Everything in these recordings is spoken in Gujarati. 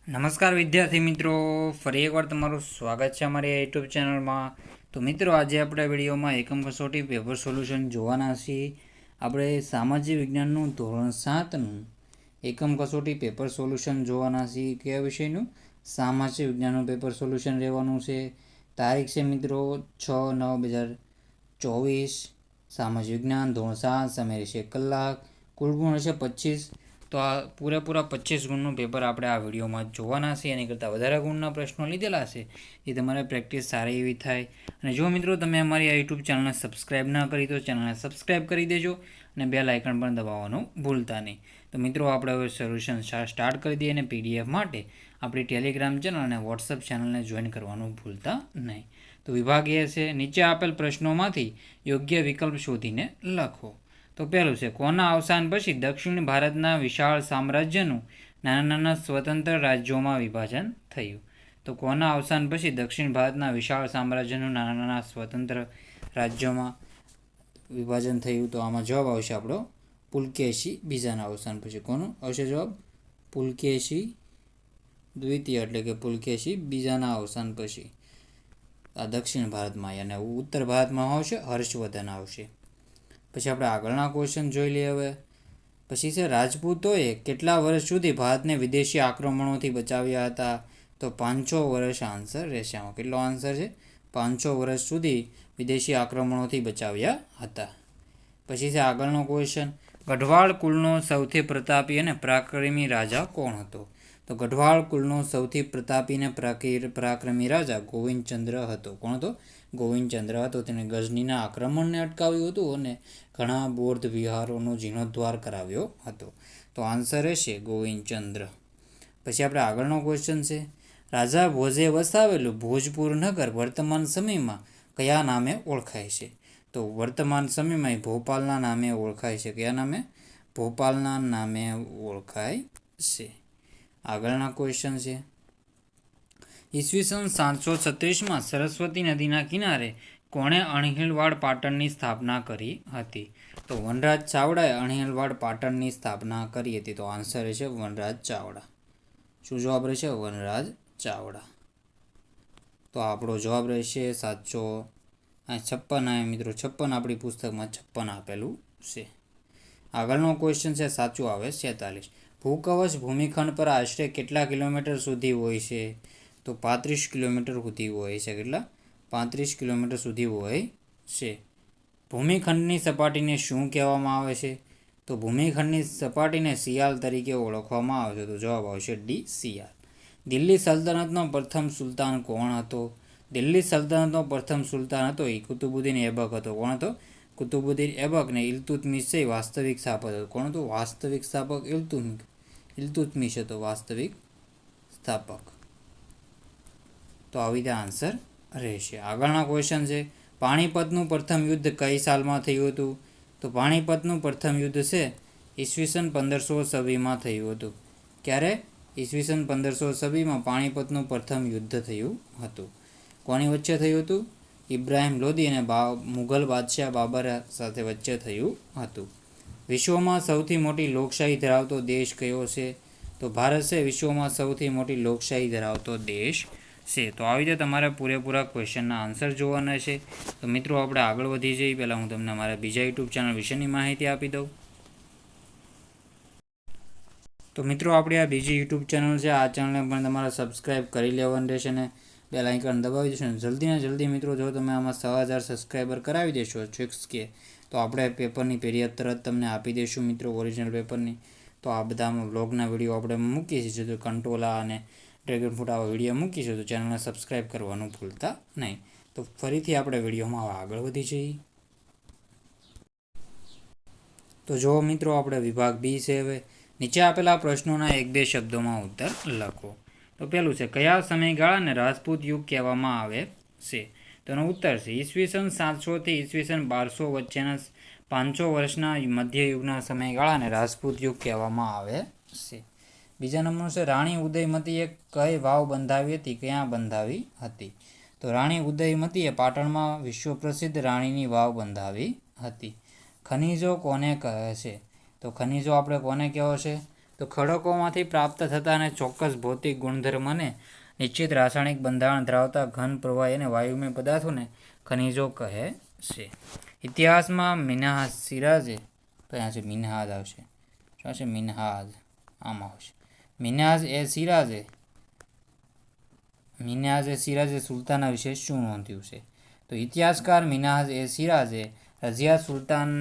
નમસ્કાર વિદ્યાર્થી મિત્રો, ફરી એકવાર તમારું સ્વાગત છે અમારી યુટ્યુબ ચેનલમાં. તો મિત્રો, આજે આપણે વિડીયોમાં એકમ કસોટી પેપર સોલ્યુશન જોવાના છીએ. આપણે સામાજિક વિજ્ઞાનનું ધોરણ 7નું એકમ કસોટી પેપર સોલ્યુશન જોવાના છીએ. કયા વિષયનું? સામાજિક વિજ્ઞાનનું પેપર સોલ્યુશન રહેવાનું છે. તારીખ છે મિત્રો 6/9/2024. સામાજિક વિજ્ઞાન ધોરણ 7, સમય રહેશે 1 કલાક, કુલ ગુણ હશે 25. તો આ પૂરેપૂરા 25 ગુણનું પેપર આપણે આ વિડીયોમાં જોવાના છે. એની કરતાં વધારે ગુણના પ્રશ્નો લીધેલા છે, એ તમારે પ્રેક્ટિસ સારી એવી થાય. અને જો મિત્રો તમે અમારી આ યુટ્યુબ ચેનલને સબસ્ક્રાઈબ ના કરી તો ચેનલને સબસ્ક્રાઈબ કરી દેજો અને બેલ આઇકન પણ દબાવવાનું ભૂલતા નહીં. તો મિત્રો, આપણે હવે સોલ્યુશન સ્ટાર્ટ કરી દઈએ. અને PDF માટે આપણી ટેલિગ્રામ ચેનલ અને વોટ્સઅપ ચેનલને જોઈન કરવાનું ભૂલતા નહીં. તો વિભાગ એ છે, નીચે આપેલ પ્રશ્નોમાંથી યોગ્ય વિકલ્પ શોધીને લખો. તો પહેલું છે, કોના અવસાન પછી દક્ષિણ ભારતના વિશાળ સામ્રાજ્યનું નાના નાના સ્વતંત્ર રાજ્યોમાં વિભાજન થયું? તો કોના અવસાન પછી દક્ષિણ ભારતના વિશાળ સામ્રાજ્યનું નાના નાના સ્વતંત્ર રાજ્યોમાં વિભાજન થયું? તો આમાં જવાબ આવશે આપણો પુલકેશી બીજાના અવસાન પછી. કોનું આવશે જવાબ? પુલકેશી દ્વિતીય એટલે કે પુલકેશી બીજાના અવસાન પછી. આ દક્ષિણ ભારતમાં, અને ઉત્તર ભારતમાં આવશે હર્ષવર્ધન આવશે. પછી આપણે આગળના ક્વેશ્ચન જોઈ લઈએ હવે. પછી છે, રાજપૂતોએ કેટલા વર્ષ સુધી ભારતને વિદેશી આક્રમણોથી બચાવ્યા હતા? તો 500 વર્ષ આન્સર રહેશે. આમાં કેટલો આન્સર છે? 500 વર્ષ સુધી વિદેશી આક્રમણોથી બચાવ્યા હતા. પછી છે આગળનો ક્વેશ્ચન, ગઢવાલ કુળનો સૌથી પ્રતાપી અને પરાક્રમી રાજા કોણ હતો? તો ગઢવાલ કુળનો સૌથી પ્રતાપી અને પરાક્રમી રાજા ગોવિંદચંદ્ર હતો. કોણ હતો? ગોવિંદચંદ્ર હતો. તેણે ગઝનીના આક્રમણને અટકાવ્યું હતું અને ઘણા બૌદ્ધ વિહારોનો જીર્ણોદ્ધાર કરાવ્યો હતો. તો આન્સર રહેશે ગોવિંદચંદ્ર. પછી આપણે આગળનો ક્વેશ્ચન છે, રાજા ભોજે વસાવેલું ભોજપુર નગર વર્તમાન સમયમાં કયા નામે ઓળખાય છે? તો વર્તમાન સમયમાં ભોપાલના નામે ઓળખાય છે. કયા નામે? ભોપાલના નામે ઓળખાય છે. આગળના ક્વેશ્ચન છે, ઈસવીસન 736માં સરસ્વતી નદીના કિનારે કોણે અણહિલવાડ પાટણની સ્થાપના કરી હતી? તો વનરાજ ચાવડાએ અણહિલવાડ પાટણની સ્થાપના કરી હતી. તો આન્સર રહેશે વનરાજ ચાવડા. શું જવાબ રહેશે? વનરાજ ચાવડા. તો આપણો જવાબ રહેશે સાચો. 56 મિત્રો, 56 આપણી પુસ્તકમાં 56 આપેલું છે. આગળનો ક્વેશ્ચન છે, સાચું આવે 46. ભૂકવચ ભૂમિખંડ પર આશરે કેટલા કિલોમીટર સુધી હોય છે? તો 35 કિલોમીટર સુધી હોય છે. કેટલા? 35 કિલોમીટર સુધી હોય છે. ભૂમિખંડની સપાટીને શું કહેવામાં આવે છે? તો ભૂમિખંડની સપાટીને સિયાલ તરીકે ઓળખવામાં આવે છે. તો જવાબ આવશે ડી, સિયાલ. દિલ્હી સલ્તનતનો પ્રથમ સુલતાન કોણ હતો? દિલ્હી સલ્તનતનો પ્રથમ સુલતાન હતો એ કુતુબુદ્દીન એબક હતો. કોણ હતો? કુતુબુદ્દીન એબક. ને ઇલ્તુત્મિશ વાસ્તવિક સ્થાપક હતો. કોણ હતો? વાસ્તવિક સ્થાપક ઇલ્તુત્મિશ હતો, વાસ્તવિક સ્થાપક. તો આવી રીતે આન્સર રહેશે. આગળના ક્વેશ્ચન છે, પાણીપતનું પ્રથમ યુદ્ધ કઈ સાલમાં થયું હતું? તો પાણીપતનું પ્રથમ યુદ્ધ છે ઈસવીસન 1526માં થયું હતું. ક્યારે? ઈસવીસન 1526માં પાણીપતનું પ્રથમ યુદ્ધ થયું હતું. કોની વચ્ચે થયું હતું? ઇબ્રાહિમ લોદી અને મુઘલ બાદશાહ બાબર સાથે વચ્ચે થયું હતું. વિશ્વમાં સૌથી મોટી લોકશાહી ધરાવતો દેશ કયો છે? તો ભારત છે વિશ્વમાં સૌથી મોટી લોકશાહી ધરાવતો દેશ છે. તો આવી રીતે તમારે પૂરેપૂરા ક્વેશ્ચનના આન્સર જોવાના છે. તો મિત્રો, આપણે આગળ વધી જઈએ પહેલાં હું તમને મારા બીજા યુટ્યુબ ચેનલ વિશેની માહિતી આપી દઉં. તો મિત્રો, આપણી આ બીજી યુટ્યુબ ચેનલ છે. આ ચેનલને પણ તમારે સબસ્ક્રાઈબ કરી લેવાનું રહેશે અને બેલ આઇકન દબાવી દેશો. જલ્દીને જલ્દી મિત્રો, જો તમે આમાં 6000 સબસ્ક્રાઈબર કરાવી દેશો કે તો આપણે પેપરની PDF તરત તમને આપી દઈશું મિત્રો, ઓરિજિનલ પેપરની. તો આ બધામાં વ્લોગના વિડીયો આપણે મૂકીએ છીએ. તો કંટોલા અને ડ્રેગન ફ્રૂટ આવા વિડીયો મૂકીશું. તો ચેનલને સબસ્ક્રાઈબ કરવાનું ભૂલતા નહીં. તો ફરીથી આપણે વિડીયોમાં આગળ વધી જઈએ. તો જો મિત્રો, આપણે વિભાગ બી છે. હવે નીચે આપેલા પ્રશ્નોના 1-2 શબ્દોમાં ઉત્તર લખો. તો પહેલું છે, કયા સમયગાળાને રાજપૂત યુગ કહેવામાં આવે છે? તેનો ઉત્તર છે ઈસવીસન 700 થી ઈસવીસન 1200 વચ્ચેના 500 વર્ષના મધ્યયુગના સમયગાળાને રાજપૂત યુગ કહેવામાં આવે છે. બીજા નંબરનું છે, રાણી ઉદયમતીએ કઈ વાવ બંધાવી હતી? ક્યાં બંધાવી હતી? તો રાણી ઉદયમતીએ પાટણમાં વિશ્વ પ્રસિદ્ધ રાણીની વાવ બંધાવી હતી. ખનિજો કોને કહે છે? તો ખનિજો આપણે કોને કહો છે? તો ખડકોમાંથી પ્રાપ્ત થતા અને ચોક્કસ ભૌતિક ગુણધર્મને નિશ્ચિત રાસાયણિક બંધારણ ધરાવતા ઘન પ્રવાહી અને વાયુમય પદાર્થોને ખનિજો કહે છે. ઇતિહાસમાં મિન્હાજ સિરાજે, તો અહીંયા છે મિન્હાજ આવશે, શું આવશે? મિન્હાજ, આમાં આવશે મિન્હાજ એ સિરાજે સુલતાના વિશે શું નોંધ્યું છે? તો ઇતિહાસકાર મિન્હાજ એ સિરાજે રઝિયાત સુલતાન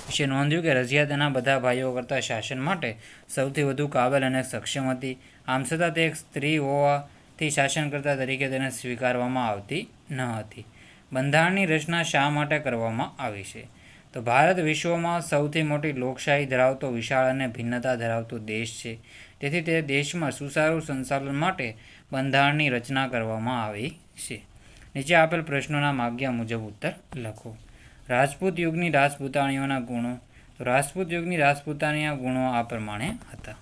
વિશે નોંધ્યું કે રઝિયા તેના બધા ભાઈઓ કરતાં શાસન માટે સૌથી વધુ કાબેલ અને સક્ષમ હતી. આમ છતાં તે એક સ્ત્રી હોવાથી શાસનકર્તા તરીકે તેને સ્વીકારવામાં આવતી ન હતી. બંધારણની રચના શા માટે કરવામાં આવી છે? તો ભારત વિશ્વમાં સૌથી મોટી લોકશાહી ધરાવતો વિશાળ અને ભિન્નતા ધરાવતો દેશ છે. તેથી તે દેશમાં સુચારુ સંચાલન માટે બંધારણની રચના કરવામાં આવી છે. નીચે આપેલ પ્રશ્નોના માગ્યા મુજબ ઉત્તર લખો. રાજપૂત યુગની રાજપૂતાણીઓના ગુણો. તો રાજપૂત યુગની રાજપૂતાણીના ગુણો આ પ્રમાણે હતા.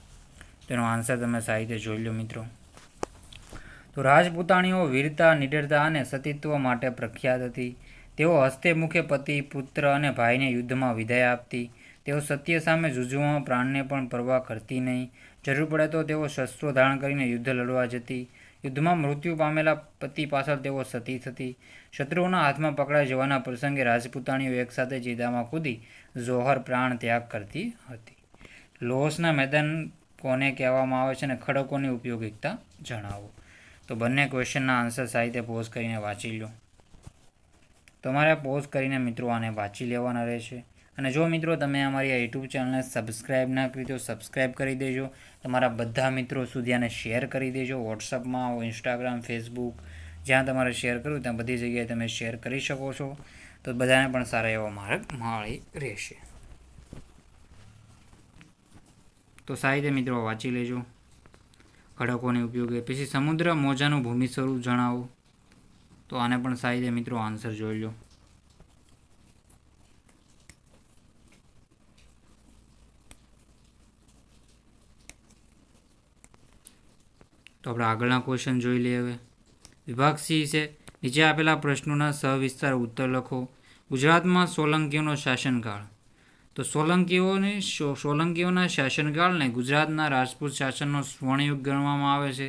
તેનો આન્સર તમે સાહિત્ય જોઈ લો મિત્રો. તો રાજપૂતાણીઓ વીરતા, નિડરતા અને સતીત્વ માટે પ્રખ્યાત હતી. તેઓ હસ્તે મુખે પતિ, પુત્ર અને ભાઈને યુદ્ધમાં વિદાય આપતી. તેઓ સત્ય સામે જૂઝવામાં પ્રાણને પણ પરવા કરતી નહીં. જરૂર પડે તો તેઓ શસ્ત્રો ધારણ કરીને યુદ્ધ લડવા જતી. યુદ્ધમાં મૃત્યુ પામેલા પતિ પાછળ તેઓ સતી થતી. શત્રુઓના હાથમાં પકડાઈ જવાના પ્રસંગે રાજપૂતાણીઓ એકસાથે ચિતામાં કૂદી જોહર પ્રાણ ત્યાગ કરતી હતી. લોહસના મેદાન કોને કહેવામાં આવે છે અને ખડકોની ઉપયોગિતા જણાવો. તો બંને ક્વેશ્ચનના આન્સર સાહિત્ય પોઝ કરીને વાંચી લો. તમારે પોઝ કરીને મિત્રો આને વાંચી લેવાના રહેશે. અને જો મિત્રો તમે અમારી આ યુટ્યુબ ચેનલને સબસ્ક્રાઈબ ના કરી તો સબસ્ક્રાઈબ કરી દેજો. તમારા બધા મિત્રો સુધી આને શેર કરી દેજો. વોટ્સઅપમાં, ઇન્સ્ટાગ્રામ, ફેસબુક, જ્યાં તમારે શેર કરવું ત્યાં બધી જગ્યાએ તમે શેર કરી શકો છો. તો બધાને પણ સારા એવો માર્ગ મળી રહેશે. તો સાહિત્ય મિત્રો વાંચી લેજો. ખડકોની ઉપયોગી. પછી સમુદ્ર મોજાનું ભૂમિ સ્વરૂપ જણાવો. તો આને પણ સાહિત્ય મિત્રો આન્સર જોઈ લો. તો આપણે આગળના ક્વેશ્ચન જોઈ લઈએ હવે. વિભાગ સી છે. નીચે આપેલા પ્રશ્નોના સવિસ્તાર ઉત્તર લખો. ગુજરાતમાં સોલંકીઓનો શાસનકાળ. તો સોલંકીઓના શાસનકાળને ગુજરાતના રાજપૂત શાસનનો સ્વર્ણયુગ ગણવામાં આવે છે.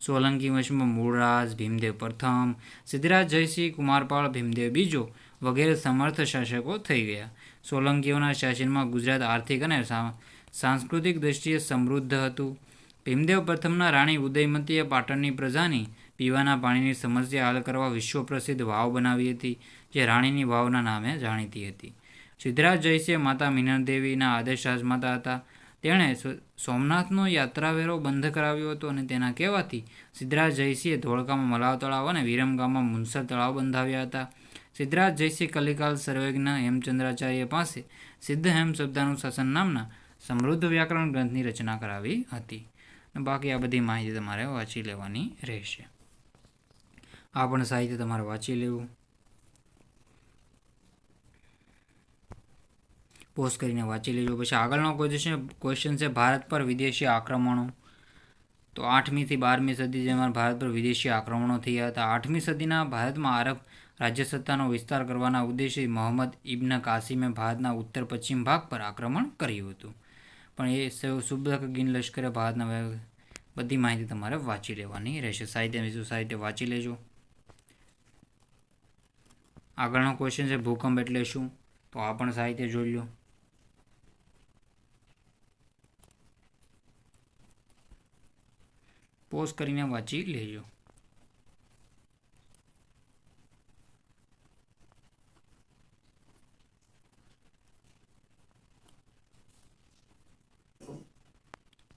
સોલંકી વંશમાં મૂળરાજ, ભીમદેવ પ્રથમ, સિદ્ધરાજ જયસિંહ, કુમારપાળ, ભીમદેવ બીજો વગેરે સમર્થ શાસકો થઈ ગયા. સોલંકીઓના શાસનમાં ગુજરાત આર્થિક અને સાંસ્કૃતિક દ્રષ્ટિએ સમૃદ્ધ હતું. ભીમદેવ પ્રથમના રાણી ઉદયમતીએ પાટણની પ્રજાની પીવાના પાણીની સમસ્યા હલ કરવા વિશ્વ પ્રસિદ્ધ વાવ બનાવી હતી, જે રાણીની વાવના નામે જાણીતી હતી. સિદ્ધરાજ જયસિંહ માતા મીનળદેવીના આદર્શ રાજમાતા હતા. તેણે સોમનાથનો યાત્રાવેરો બંધ કરાવ્યો હતો અને તેના કહેવાથી સિદ્ધરાજ જયસિંહે ધોળકામાં મલાવ તળાવ અને વિરમગામમાં મુનસર તળાવ બંધાવ્યા હતા. સિદ્ધરાજ જયસિંહ કલિકાલ સર્વજ્ઞ હેમચંદ્રાચાર્ય પાસે સિદ્ધ હેમ શબ્દાનુશાસન નામના સમૃદ્ધ વ્યાકરણ ગ્રંથની રચના કરાવી હતી. બાકી આ બધી માહિતી તમારે વાંચી લેવાની રહેશે. આ પણ સાહિત્ય તમારે વાંચી લેવું. પોઝ કરીને વાંચી લેજો. પછી આગળનો ક્વેશ્ચન છે ભારત પર વિદેશી આક્રમણો. તો 8મી થી 12મી સદી જેમાં ભારત પર વિદેશી આક્રમણો થયા હતા. 8મી સદીના ભારતમાં આરબ રાજ્યસત્તાનો વિસ્તાર કરવાના ઉદ્દેશ્યથી મોહમ્મદ ઇબ્ન કાસિમે ભારતના ઉત્તર પશ્ચિમ ભાગ પર આક્રમણ કર્યું હતું. પણ એ સુબકગીન લશ્કરે ભારતના બધી માહિતી તમારે વાંચી લેવાની રહેશે. સાહિત્ય વાંચી લેજો. આગળનો ક્વેશ્ચન છે ભૂકંપ એટલે શું. તો આ પણ સાહિત્ય જોઈ લો. પોઝ કરીને વાંચી લેજો.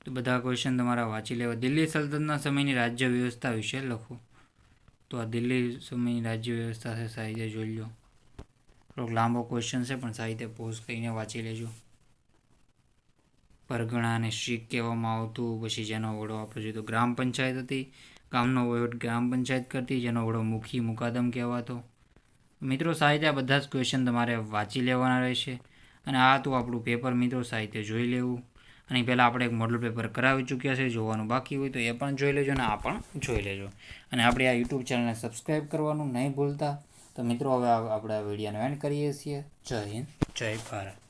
તો બધા ક્વેશ્ચન તમારા વાંચી લેવા. દિલ્હી સલ્તનતના સમયની રાજ્ય વ્યવસ્થા વિશે લખો. તો આ દિલ્હી સમયની રાજ્ય વ્યવસ્થા છે, સાહિત્ય જોઈ લો. થોડોક લાંબો ક્વેશ્ચન છે પણ સાહિત્ય પોઝ કરીને વાંચી લેજો. પરગણાને શીખ કહેવામાં આવતું. પછી જેનો વડો આપણે જોઈએ તો ગ્રામ પંચાયત હતી. ગામનો વહીવટ ગ્રામ પંચાયત કરતી, જેનો વડો મુખી મુકાદમ કહેવાતો. મિત્રો સાહિત્ય બધા જ ક્વેશ્ચન તમારે વાંચી લેવાના રહેશે. અને આ તો આપણું પેપર મિત્રો સાહિત્ય જોઈ લેવું. અને પહેલાં આપણે એક મોડલ પેપર કરાવી ચૂક્યા છે. જોવાનું બાકી હોય તો એ પણ જોઈ લેજો અને આ પણ જોઈ લેજો. અને આપણી આ યુટ્યુબ ચેનલને સબસ્ક્રાઈબ કરવાનું નહીં ભૂલતા. તો મિત્રો હવે આપણે આ વિડીયોને એન્ડ કરીએ છીએ. જય હિન્દ, જય ભારત.